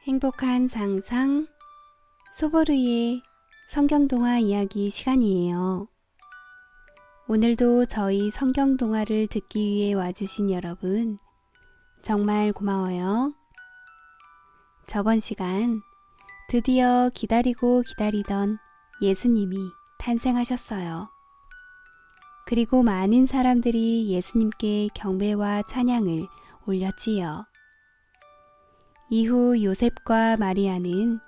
행복한 상상 소보르의 성경동화 이야기 시간이에요. 오늘도 저희 성경동화를 듣기 위해 와주신 여러분 정말 고마워요. 저번 시간 드디어 기다리고 기다리던 예수님이 탄생하셨어요. 그리고 많은 사람들이 예수님께 경배와 찬양을 올렸지요. 이후 요셉과 마리아는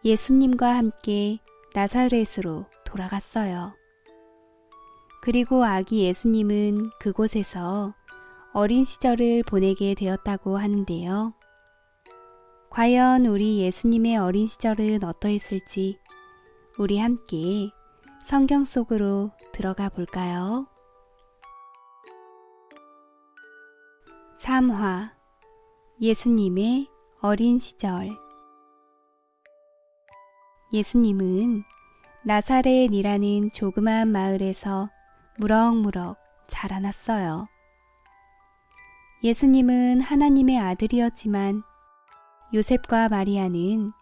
예수님과 함께 나사렛으로 돌아갔어요. 그리고 아기 예수님은 그곳에서 어린 시절을 보내게 되었다고 하는데요. 과연 우리 예수님의 어린 시절은 어떠했을지 우리 함께 성경 속으로 들어가 볼까요? 3화 예수님의 어린 시절. 예수님은 나사렛이라는 조그만 마을에서 무럭무럭 자라났어요. 예수님은 하나님의 아들이었지만 요셉과 마리아는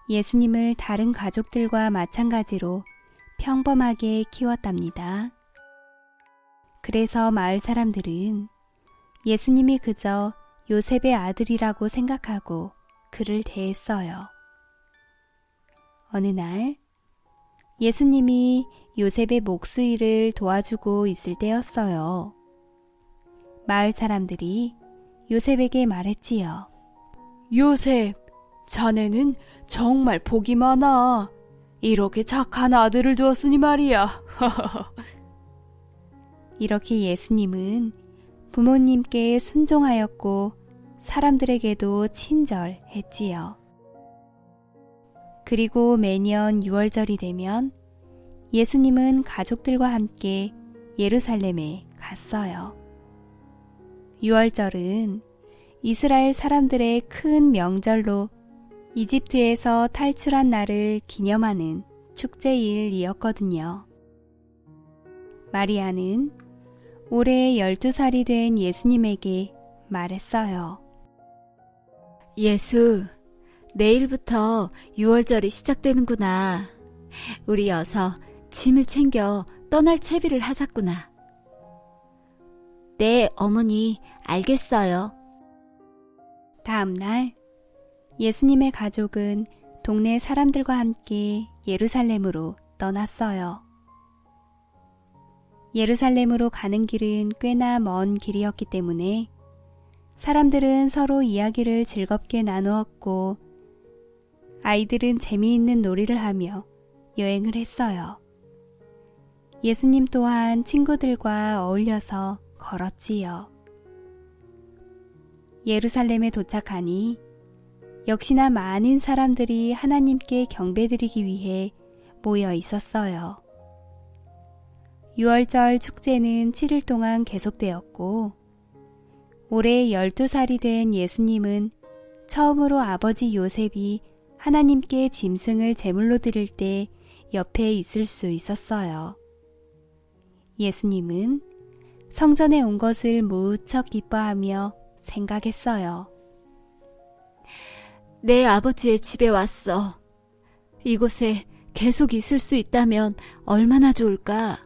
예수님을 다른 가족들과 마찬가지로 평범하게 키웠답니다. 그래서 마을 사람들은 예수님이 그저 요셉의 아들이라고 생각하고 그를 대했어요. 어느 날 예수님이 요셉의 목수일을 도와주고 있을 때였어요. 마을 사람들이 요셉에게 말했지요. 요셉, 자네는 정말 복이 많아. 이렇게 착한 아들을 두었으니 말이야. 이렇게 예수님은 부모님께 순종하였고 사람들에게도 친절했지요. 그리고 매년 6월절이 되면 예수님은 가족들과 함께 예루살렘에 갔어요. 6월절은 이스라엘 사람들의 큰 명절로 이집트에서 탈출한 날을 기념하는 축제일이었거든요. 마리아는 올해 12살이 된 예수님에게 말했어요. 예수, 내일부터 6월절이 시작되는구나. 우리 어서 짐을 챙겨 떠날 채비를 하자꾸나. 네, 어머니, 알겠어요. 다음 날 예수님의 가족은 동네 사람들과 함께 예루살렘으로 떠났어요. 예루살렘으로 가는 길은 꽤나 먼 길이었기 때문에 사람들은 서로 이야기를 즐겁게 나누었고 아이들은 재미있는 놀이를 하며 여행을 했어요. 예수님 또한 친구들과 어울려서 걸었지요. 예루살렘에 도착하니 역시나 많은 사람들이 하나님께 경배드리기 위해 모여 있었어요. 6월절 축제는 7일 동안 계속되었고 올해 12살이 된 예수님은 처음으로 아버지 요셉이 하나님께 짐승을 제물로 드릴 때 옆에 있을 수 있었어요. 예수님은 성전에 온 것을 무척 기뻐하며 생각했어요. 내 아버지의 집에 왔어. 이곳에 계속 있을 수 있다면 얼마나 좋을까?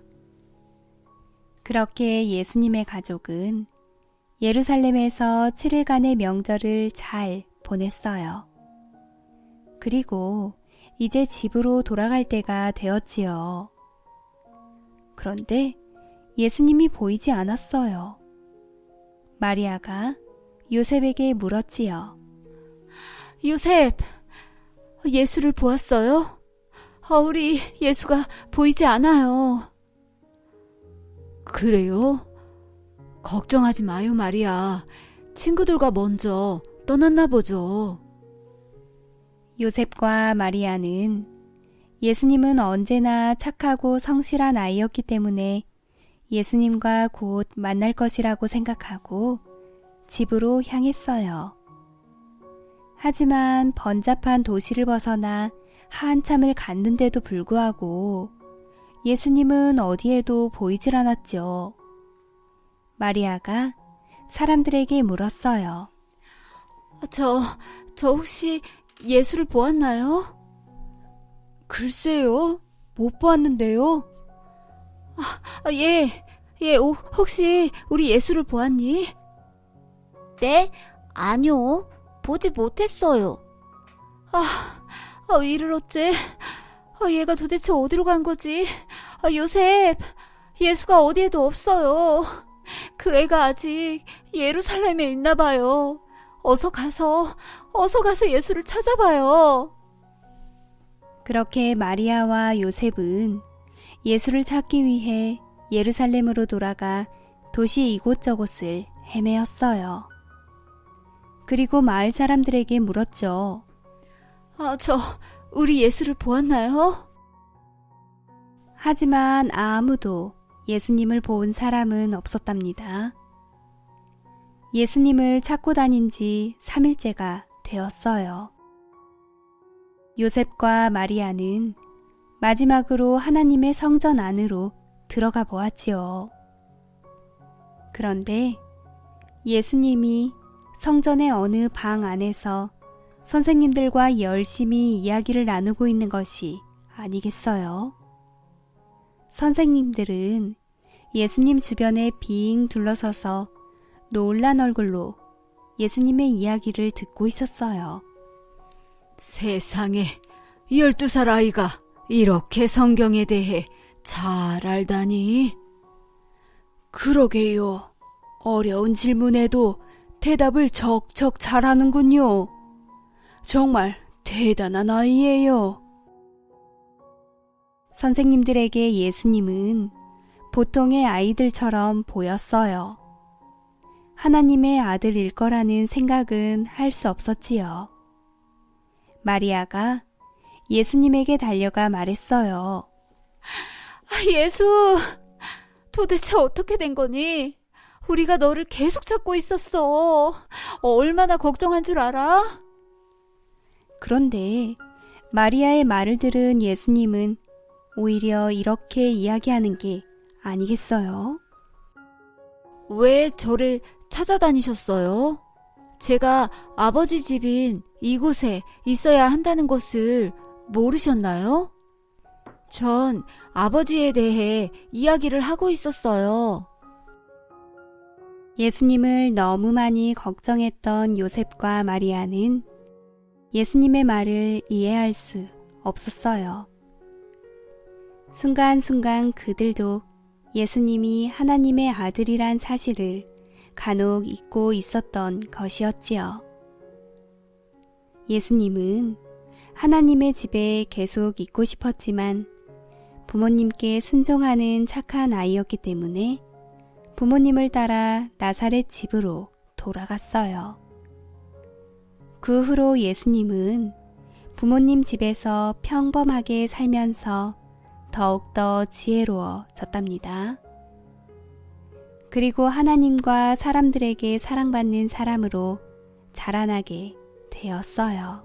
그렇게 예수님의 가족은 예루살렘에서 7일간의 명절을 잘 보냈어요. 그리고 이제 집으로 돌아갈 때가 되었지요. 그런데 예수님이 보이지 않았어요. 마리아가 요셉에게 물었지요. 요셉, 예수를 보았어요? 우리 예수가 보이지 않아요. 그래요? 걱정하지 마요, 마리아. 친구들과 먼저 떠났나 보죠. 요셉과 마리아는 예수님은 언제나 착하고 성실한 아이였기 때문에 예수님과 곧 만날 것이라고 생각하고 집으로 향했어요. 하지만 번잡한 도시를 벗어나 한참을 갔는데도 불구하고 예수님은 어디에도 보이질 않았죠. 마리아가 사람들에게 물었어요. 저 혹시 예수를 보았나요? 글쎄요, 못 보았는데요. 예, 혹시 우리 예수를 보았니? 네? 아니요. 보지 못했어요. 이를 어째? 얘가 도대체 어디로 간 거지? 요셉, 예수가 어디에도 없어요. 그 애가 아직 예루살렘에 있나 봐요. 어서 가서 예수를 찾아봐요. 그렇게 마리아와 요셉은 예수를 찾기 위해 예루살렘으로 돌아가 도시 이곳저곳을 헤매었어요. 그리고 마을 사람들에게 물었죠. 우리 예수를 보았나요? 하지만 아무도 예수님을 본 사람은 없었답니다. 예수님을 찾고 다닌 지 3일째가 되었어요. 요셉과 마리아는 마지막으로 하나님의 성전 안으로 들어가 보았지요. 그런데 예수님이 성전의 어느 방 안에서 선생님들과 열심히 이야기를 나누고 있는 것이 아니겠어요? 선생님들은 예수님 주변에 빙 둘러서서 놀란 얼굴로 예수님의 이야기를 듣고 있었어요. 세상에, 12살 아이가 이렇게 성경에 대해 잘 알다니? 그러게요. 어려운 질문에도 대답을 척척 잘하는군요. 정말 대단한 아이예요. 선생님들에게 예수님은 보통의 아이들처럼 보였어요. 하나님의 아들일 거라는 생각은 할 수 없었지요. 마리아가 예수님에게 달려가 말했어요. 예수, 도대체 어떻게 된 거니? 우리가 너를 계속 찾고 있었어. 얼마나 걱정한 줄 알아? 그런데 마리아의 말을 들은 예수님은 오히려 이렇게 이야기하는 게 아니겠어요? 왜 저를 찾아다니셨어요? 제가 아버지 집인 이곳에 있어야 한다는 것을 모르셨나요? 전 아버지에 대해 이야기를 하고 있었어요. 예수님을 너무 많이 걱정했던 요셉과 마리아는 예수님의 말을 이해할 수 없었어요. 순간순간 그들도 예수님이 하나님의 아들이란 사실을 간혹 잊고 있었던 것이었지요. 예수님은 하나님의 집에 계속 있고 싶었지만 부모님께 순종하는 착한 아이였기 때문에 부모님을 따라 나사렛 집으로 돌아갔어요. 그 후로 예수님은 부모님 집에서 평범하게 살면서 더욱더 지혜로워졌답니다. 그리고 하나님과 사람들에게 사랑받는 사람으로 자라나게 되었어요.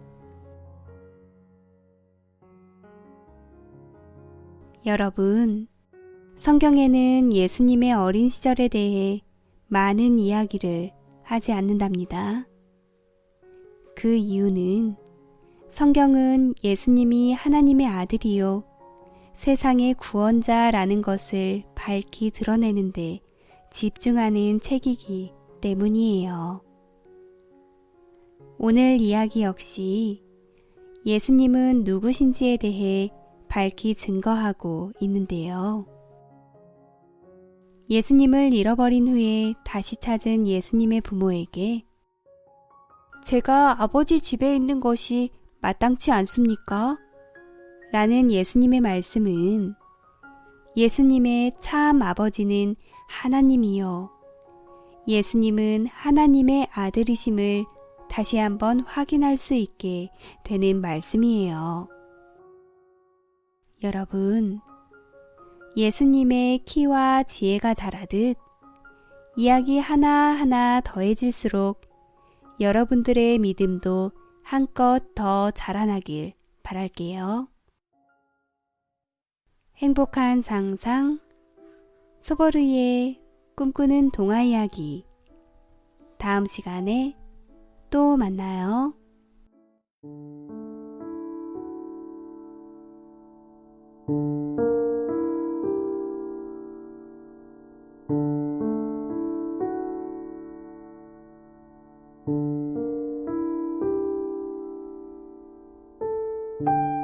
여러분, 성경에는 예수님의 어린 시절에 대해 많은 이야기를 하지 않는답니다. 그 이유는 성경은 예수님이 하나님의 아들이요 세상의 구원자라는 것을 밝히 드러내는데 집중하는 책이기 때문이에요. 오늘 이야기 역시 예수님은 누구신지에 대해 밝히 증거하고 있는데요. 예수님을 잃어버린 후에 다시 찾은 예수님의 부모에게 제가 아버지 집에 있는 것이 마땅치 않습니까? 라는 예수님의 말씀은 예수님의 참 아버지는 하나님이요. 예수님은 하나님의 아들이심을 다시 한번 확인할 수 있게 되는 말씀이에요. 여러분, 예수님의 키와 지혜가 자라듯 이야기 하나하나 더해질수록 여러분들의 믿음도 한껏 더 자라나길 바랄게요. 행복한 상상, 소보르의 꿈꾸는 동화 이야기. 다음 시간에 또 만나요. 요